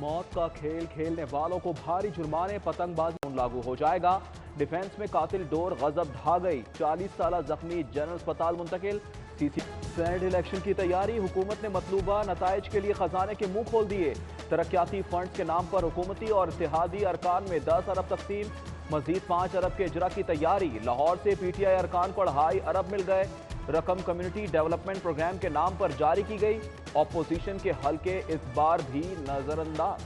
मौत का खेल खेलने वालों को भारी जुर्माने, पतंगबाजी लागू हो जाएगा। डिफेंस में कातिल डोर गजब ढा गई, 40 साल जख्मी जनरल अस्पताल मुंतकिल। सेनेट इलेक्शन की तैयारी, हुकूमत ने मतलूबा नताइज के लिए खजाने के मुंह खोल दिए। तरक्याती फंड्स के नाम पर हुकूमती और इत्तेहादी अरकान में 10 अरब तकसीम, मजीद 5 अरब के इजरा की तैयारी। लाहौर से PTI अरकान को 2.5 अरब मिल गए। रकम कम्युनिटी डेवलपमेंट प्रोग्राम के नाम पर जारी की गई। ऑपोजिशन के हल्के इस बार भी नजरअंदाज।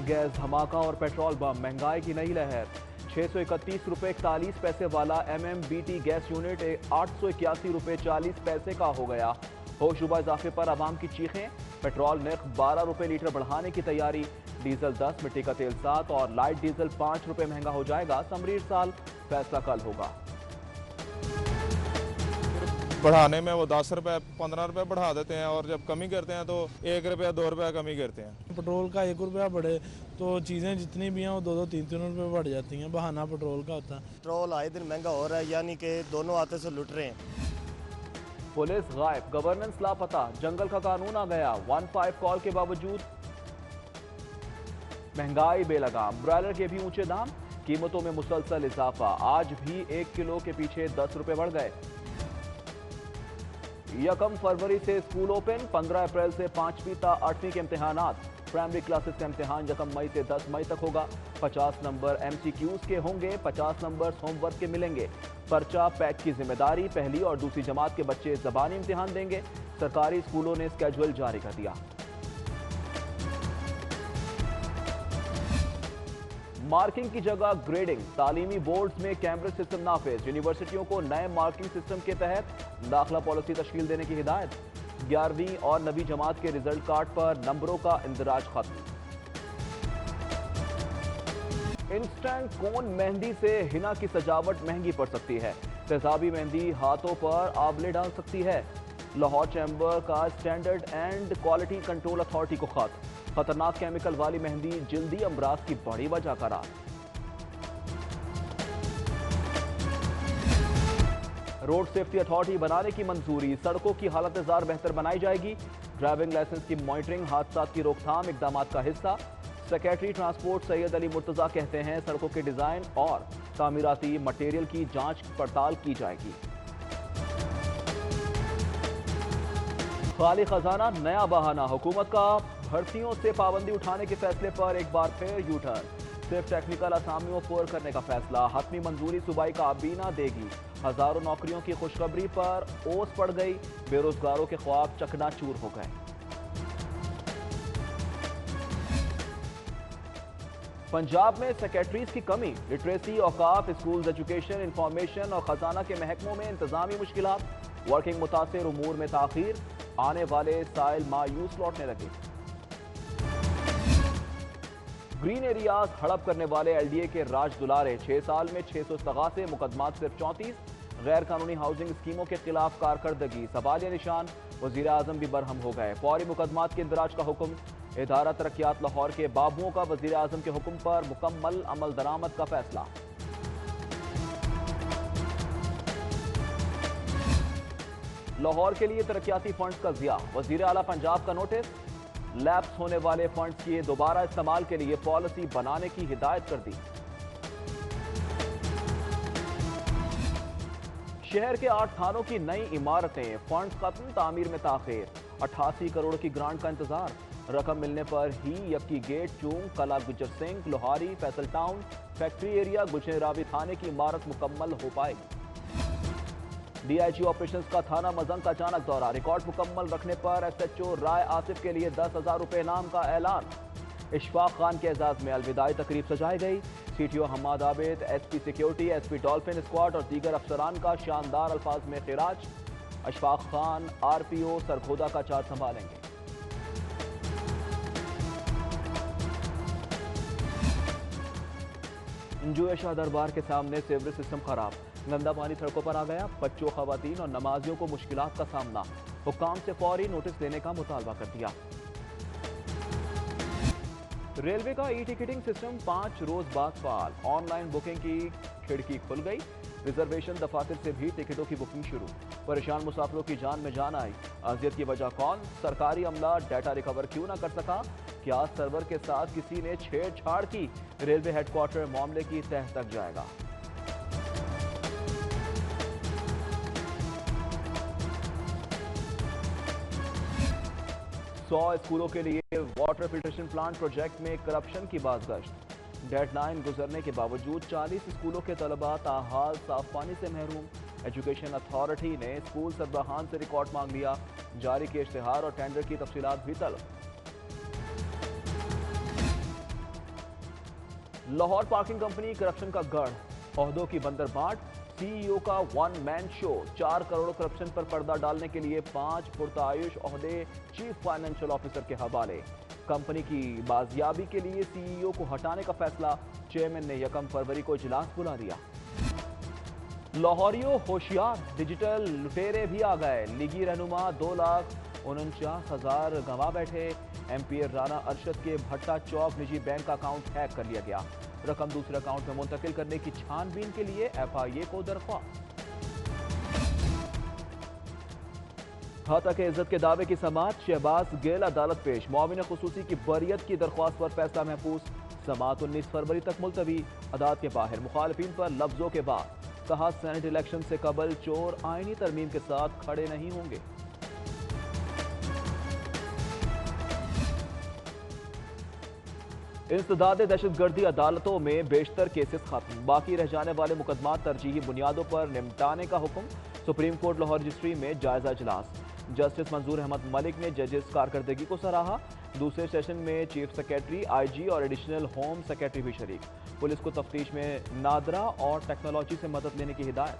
गैस धमाका और पेट्रोल बम, महंगाई की नई लहर। 631 रुपए 41 पैसे वाला MMBT गैस यूनिट 881 रुपए 40 पैसे का हो गया। होशरुबा इजाफे पर आवाम की चीखें। पेट्रोल नर्ख 12 रुपए लीटर बढ़ाने की तैयारी। डीजल 10, मिट्टी का तेल 7 और लाइट डीजल 5 रुपए महंगा हो जाएगा। समरीर साल, फैसला कल होगा। बढ़ाने में वो 10 रुपए 15 रुपए बढ़ा देते हैं और जब कमी करते हैं तो 1 रुपया 2 रुपया कमी करते हैं। पेट्रोल का 1 रुपया बढ़े तो चीज़ें जितनी भी हैं वो 2-2 3-3 रुपये बढ़ जाती हैं। बहाना पेट्रोल का होता है। पेट्रोल आए दिन महंगा हो रहा है, यानी कि दोनों हाथों से लुट रहे हैं। पुलिस गायब, गवर्नेंस लापता, जंगल का कानून आ गया। 15 कॉल के बावजूद महंगाई बेलगाम। ब्रॉयलर के भी ऊंचे दाम, कीमतों में मुसलसल इजाफा। आज भी 1 किलो के पीछे 10 रुपए बढ़ गए। 1 फरवरी से स्कूल ओपन, 15 अप्रैल से 5वीं ता 8वीं के इम्तिहानात। प्राइमरी क्लासेस का इम्तिहान 1 मई से 10 मई तक होगा। 50 नंबर MCQs के होंगे, 50 नंबर होमवर्क के मिलेंगे। पर्चा पैक की जिम्मेदारी, पहली और दूसरी जमात के बच्चे ज़बानी इम्तिहान देंगे। सरकारी स्कूलों ने स्केड्यूल जारी कर दिया। मार्किंग की जगह ग्रेडिंग, तालीमी बोर्ड्स में कैमरेज सिस्टम नाफिज। यूनिवर्सिटियों को नए मार्किंग सिस्टम के तहत दाखिला पॉलिसी तश्कील देने की हिदायत। 11वीं और 9वीं जमात के रिजल्ट कार्ड पर नंबरों का इंदराज खत्म। इंस्टेंट कोन मेहंदी से हिना की सजावट महंगी पड़ सकती है। तेजाबी मेहंदी हाथों पर आंवले डाल सकती है। लाहौर चैम्बर का standard and quality control authority को खत। खतरनाक केमिकल वाली मेहंदी जल्दी अमराज की बड़ी वजह करार। रोड सेफ्टी अथॉरिटी बनाने की मंजूरी, सड़कों की हालत जार बेहतर बनाई जाएगी। ड्राइविंग लाइसेंस की मॉनिटरिंग हादसा की रोकथाम इकदामात का हिस्सा। सेक्रेटरी ट्रांसपोर्ट सैयद अली मुर्तजा कहते हैं सड़कों के डिजाइन और तामीराती मटेरियल की जांच पड़ताल की जाएगी। खाली खजाना नया बहाना, हुकूमत का भर्तियों से पाबंदी उठाने के फैसले पर एक बार फिर यू टर्न। सिर्फ टेक्निकल असामियों पुर करने का फैसला, हतमी मंजूरी सूबाई काबीना देगी। हजारों नौकरियों की खुशखबरी पर ओस पड़ गई, बेरोजगारों के ख्वाब चकनाचूर हो गए। पंजाब में सेक्रेटरीज की कमी, लिटरेसी, औकाफ, स्कूल एजुकेशन, इंफॉर्मेशन और खजाना के महकमों में इंतजामी मुश्किलात। वर्किंग मुतासिर उमूर में ताखीर, आने वाले साइल मायूस लौटने लगे। ग्रीन एरियाज हड़प करने वाले LDA के राज दुलारे, 6 साल में 600 इस्तगासे, मुकदमात सिर्फ 34। गैर कानूनी हाउसिंग स्कीमों के खिलाफ कारकर्दगी, सवालिया निशान। वजीर आजम भी बरहम हो गए, फौरी मुकदमात के इंदराज का हुक्म। इदारा तरक्यात लाहौर के बाबुओं का वजीर आजम के हुक्म पर मुकम्मल अमल दरामद का फैसला। लाहौर के लिए तरक्याती फंड्स का जिया, वजीर आला पंजाब का नोटिस। लैप्स होने वाले फंड्स के दोबारा इस्तेमाल के लिए पॉलिसी बनाने की हिदायत कर दी। शहर के 8 थानों की नई इमारतें, फंड्स खत्म, तामीर में ताखीर। 88 करोड़ की ग्रांट का इंतजार, रकम मिलने पर ही यक्की gate, Chung, Kala Gujar Singh, Lohari, Faisal town, factory area, गुजरावी थाने की इमारत मुकम्मल हो पाएगी। DIG ऑपरेशंस का थाना मजंग का अचानक दौरा, रिकॉर्ड मुकम्मल रखने पर SHO राय आसिफ के लिए 10,000 रुपए इनाम का ऐलान। इशफाक खान के एजाज में अलविदाई तकरीब सजाई गई। CTO Hammad Abid, SP security, SP dolphin squad और दीगर अफसरान का शानदार अल्फाज में खिराज। इशफाक खान RPO सरखोदा का चार्ज संभालेंगे। इंजुए शाह दरबार के सामने सीवरेज सिस्टम खराब, गंदा पानी सड़कों पर आ गया। बच्चों, खवातीन और नमाजियों को मुश्किलात का सामना, हुक्काम से फौरी नोटिस देने का मुतालबा कर दिया। रेलवे का ई टिकटिंग सिस्टम 5 रोज बाद फाल, ऑनलाइन बुकिंग की खिड़की खुल गई। रिजर्वेशन दफातर से भी टिकटों की बुकिंग शुरू। परेशान मुसाफिरों की जान में जान आई। अजियत की वजह कौन? सरकारी अमला डाटा रिकवर क्यों न कर सका? क्या सर्वर के साथ किसी ने छेड़छाड़ की? रेलवे हेडक्वार्टर मामले की तह तक जाएगा। सौ स्कूलों के लिए वाटर फिल्ट्रेशन प्लांट प्रोजेक्ट में करप्शन की बाज़गश्त। डेडलाइन गुजरने के बावजूद 40 स्कूलों के तलबा ताहाल साफ पानी से महरूम। एजुकेशन अथॉरिटी ने स्कूल सरबराहान से रिकॉर्ड मांग लिया। जारी के इश्तिहार और टेंडर की तफसीलात भी तलब। लाहौर पार्किंग कंपनी करप्शन का गढ़, ओहदों की बंदरबाट। सीईओ का one man show. 4 crore corruption पर पर्दा डालने के लिए 5 पुरतायुश ओहदे चीफ फाइनेंशियल ऑफिसर के हवाले। कंपनी की बाजियाबी के लिए सीईओ को हटाने का फैसला। चेयरमैन ने 1 फरवरी को इजलास बुला दिया। लाहौरियों होशियार, डिजिटल लुटेरे भी आ गए। लीगी रहनुमा 2,49,000 गंवा बैठे। एमपीए राना अरशद के भट्टा चौक निजी बैंक का अकाउंट हैक कर लिया गया। रकम दूसरे अकाउंट में मुंतकिल करने की छानबीन के लिए एफआईए को दरख्वास्त। हत्या के इज्जत के दावे की समाअत। शहबाज गिल अदालत पेश। मुआविन खुसूसी की बरियत की दरख्वास्त पर फैसला महफूज। समाअत 19 फरवरी तक मुलतवी। अदालत के बाहर मुखालिफिन पर लफ्जों के बाद। कहा सेनेट इलेक्शन से कबल चोर आईनी तरमीम के साथ खड़े नहीं होंगे। इंसदाद दहशतगर्दी अदालतों में बेशतर केसेस खत्म। बाकी रह जाने वाले मुकदमा तरजीही बुनियादों पर निपटाने का हुक्म। सुप्रीम कोर्ट लाहौर रजिस्ट्री में जायजा इजलास। जस्टिस मंजूर अहमद मलिक ने जजेस कारकर्दगी को सराहा। दूसरे सेशन में चीफ सेक्रेटरी, आईजी और एडिशनल होम सेक्रेटरी भी शरीक। पुलिस को तफ्तीश में नादरा और टेक्नोलॉजी से मदद लेने की हिदायत।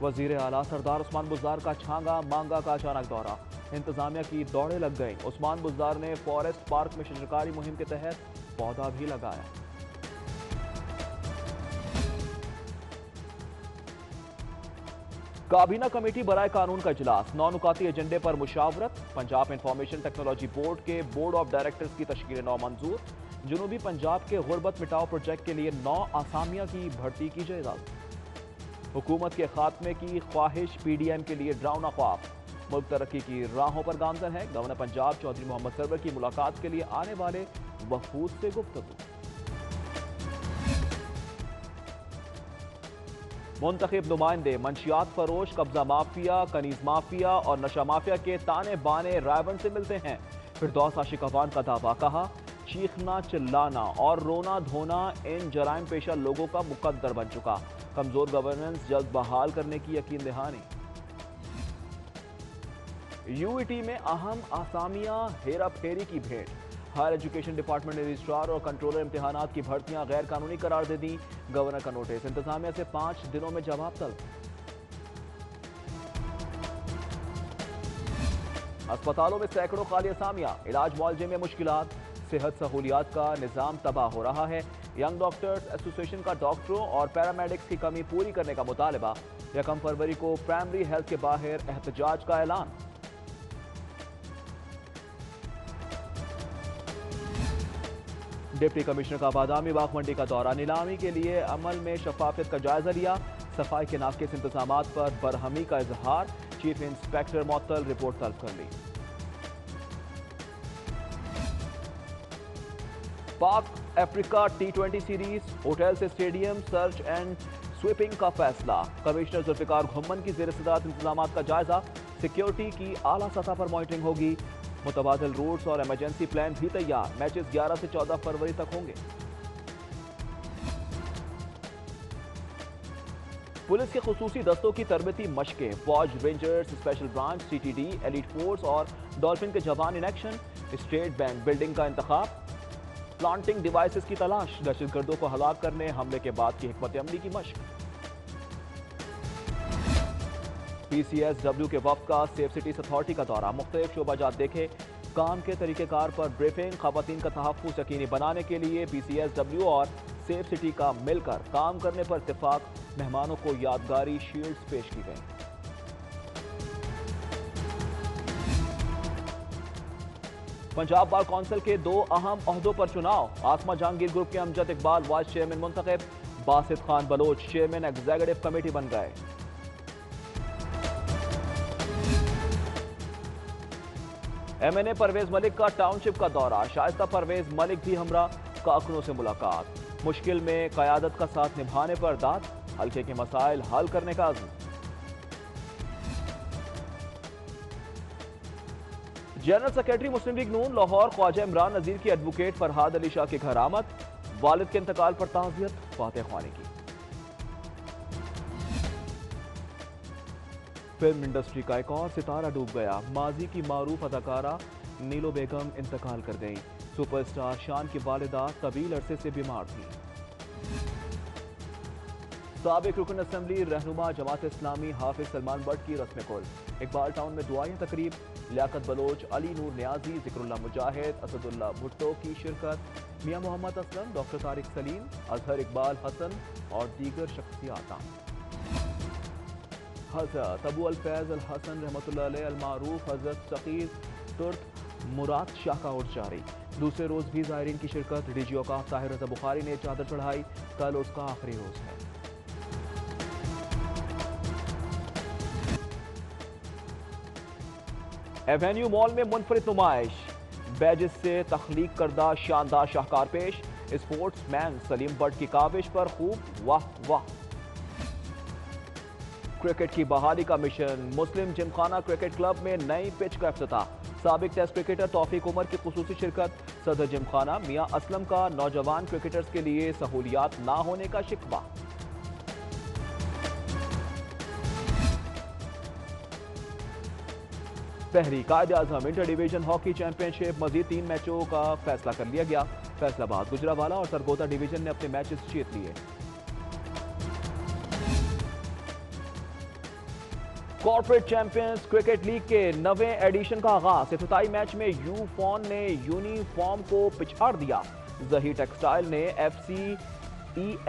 वजीर आला सरदार उस्मान बुज़दार का छांगा मांगा का अचानक दौरा। इंतजामिया की दौड़े लग गईं। उस्मान बुज़दार ने फॉरेस्ट पार्क में शजरकारी मुहिम के तहत पौधा भी लगाया। काबीना कमेटी बराए कानून का इजलास। 9 नुकाती एजेंडे पर मुशावरत। पंजाब इंफॉर्मेशन टेक्नोलॉजी बोर्ड के बोर्ड ऑफ डायरेक्टर्स की तश्कील 9 मंजूर। जनूबी पंजाब के गुर्बत मिटाओ प्रोजेक्ट के लिए 9 आसामियां की भर्ती की जाए इजाजत। हुकूमत के खात्मे की ख्वाहिश पीडीएम के लिए ड्राउना ख्वाब। मुल्क तरक्की की राहों पर गामजन है। गवर्नर पंजाब चौधरी मोहम्मद सरवर की मुलाकात के लिए आने वाले वफूद से गुफ्तगू। मुंतखब नुमाइंदे, मंशियात फरोश, कब्जा माफिया, कनीज माफिया और नशा माफिया के ताने बाने रायबन से मिलते हैं। फिरदौस आशिक अवान का दावा। कहा चीखना, चिल्लाना और रोना धोना इन जराइम पेशा लोगों का मुकद्दर बन चुका। कमजोर गवर्नेंस जल्द बहाल करने की यकीन दहानी। यूईटी में अहम आसामियां हेरा फेरी की भेंट। हायर एजुकेशन डिपार्टमेंट ने रजिस्ट्रार और कंट्रोलर इम्तिहानात की भर्तियां गैर कानूनी करार दे दी। गवर्नर का नोटिस। इंतजामिया से 5 दिनों में जवाब तलब। अस्पतालों में सैकड़ों खाली असामियां। इलाज मुआवजे में मुश्किलात। सेहत सहूलियात का निजाम तबाह हो रहा है। यंग डॉक्टर्स एसोसिएशन का डॉक्टरों और पैरामेडिक्स की कमी पूरी करने का मुतालबा। 1 फरवरी को प्राइमरी हेल्थ के बाहर एहतजाज का ऐलान। डिप्टी कमिश्नर का बादामी बाग मंडी का दौरा। नीलामी के लिए अमल में शफाफियत का जायजा लिया। सफाई के नाकिस इंतजामात पर बरहमी का इजहार। चीफ इंस्पेक्टर मुअत्तल रिपोर्ट तलब कर ली। पाक अफ्रीका T20 सीरीज। होटल से स्टेडियम सर्च एंड स्वीपिंग का फैसला। कमिश्नर जुल्फिकार घुम्मन की ज़ेर सदारत इंतजामात का जायजा। सिक्योरिटी की आला सतह पर मॉनिटरिंग होगी। मुतबादिल रूट्स और इमरजेंसी प्लान भी तैयार। मैचेस 11 से 14 फरवरी तक होंगे। पुलिस के खुसूसी दस्तों की तरबती मशकें। फौज, rangers, special branch, CTD, elite force और डॉल्फिन के जवान in action. State bank building का इंतखाब। प्लांटिंग डिवाइसेस की तलाश। दहशतगर्दों को हलाक करने हमले के बाद की हिकमत अमली की मशक। PCSW के वफ्द का सेफ सिटीज अथॉरिटी का दौरा। मुख्तलिफ शोबाजात देखे। काम के तरीक़ेकार पर ब्रीफिंग। ख़वातीन का तहफ़्फ़ुज़ यकीनी बनाने के लिए PCSW और सेफ सिटी का मिलकर काम करने पर इत्तेफाक। मेहमानों को यादगारी शील्ड्स पेश की गई। पंजाब बार कौंसिल के 2 अहम ओहदों पर चुनाव। आसमा जहांगीर ग्रुप के अमजद इकबाल वाइस चेयरमैन मुंतखब, Basit Khan Baloch chairman executive committee बन गए। MNA परवेज मलिक का टाउनशिप का दौरा, शाइस्ता परवेज मलिक भी हमरा कारकुनों से मुलाकात। मुश्किल में क़यादत का साथ निभाने पर दाद, हल्के के मसाइल हल करने का अज़्म। जनरल सेक्रेटरी मुस्लिम लीग नून लाहौर ख्वाजा इमरान नजीर की एडवोकेट फरहाद अली शाह के घर आमद, वालिद के इंतकाल पर ताज़ियत, फातिहा ख्वानी की। फिल्म इंडस्ट्री का एक और सितारा डूब गया, माजी की मारूफ अदाकारा नीलो बेगम इंतकाल कर गई। सुपरस्टार शान की वालिदा तवील अरसे से बीमार थी। साबिक रुकन असेंबली रहनुमा जमात इस्लामी हाफिज सलमान बट की रस्म कुल। इकबाल टाउन में दुआई तकरीब, लियाकत बलोच, अली नूर न्याजी, जिक्रुल्लाह मुजाहिद, असदुल्लाह भुट्टो की शिरकत, मियां मोहम्मद असलम, डॉक्टर तारिक सलीम, अजहर इकबाल हसन और दीगर शख्सियात। हज़रत अबू अल फैज़ अल हसन रहमतुल्लाह अलैह अल मारूफ हज़रत सकीर तुर्क मुराद शाह का उर्स जारी। दूसरे रोज भी ज़ायरीन की शिरकत। डीजी औकाफ ताहिर रज़ा बुखारी ने चादर चढ़ाई, कल उसका आखिरी रोज है। एवेन्यू मॉल में मुनफरिद नुमाइश, बैजेस से तख्लीक करदा शानदार शाहकार पेश। स्पोर्ट्समैन सलीम बट की काविश पर खूब वाह वाह। क्रिकेट की बहाली का मिशन, मुस्लिम जिमखाना क्रिकेट क्लब में नई पिच का इफ्तिताह। साबिक टेस्ट क्रिकेटर तौफीक उमर की खुसूसी शिरकत। सदर जिमखाना मियां असलम का नौजवान क्रिकेटर्स के लिए सहूलियात ना होने का शिकवा। शहरी Quaid-e-Azam inter division hockey championship, मजीद 3 मैचों का फैसला कर लिया गया। फैसलाबाद, गुजरावाला और सरगोदा डिवीजन ने अपने मैचेस जीत लिए। कॉर्पोरेट चैंपियंस क्रिकेट लीग के 9वें एडिशन का आगाज। इफ्तिताई मैच में यूफॉन ने यूनिफॉर्म को पिछाड़ दिया। जही टेक्सटाइल ने FC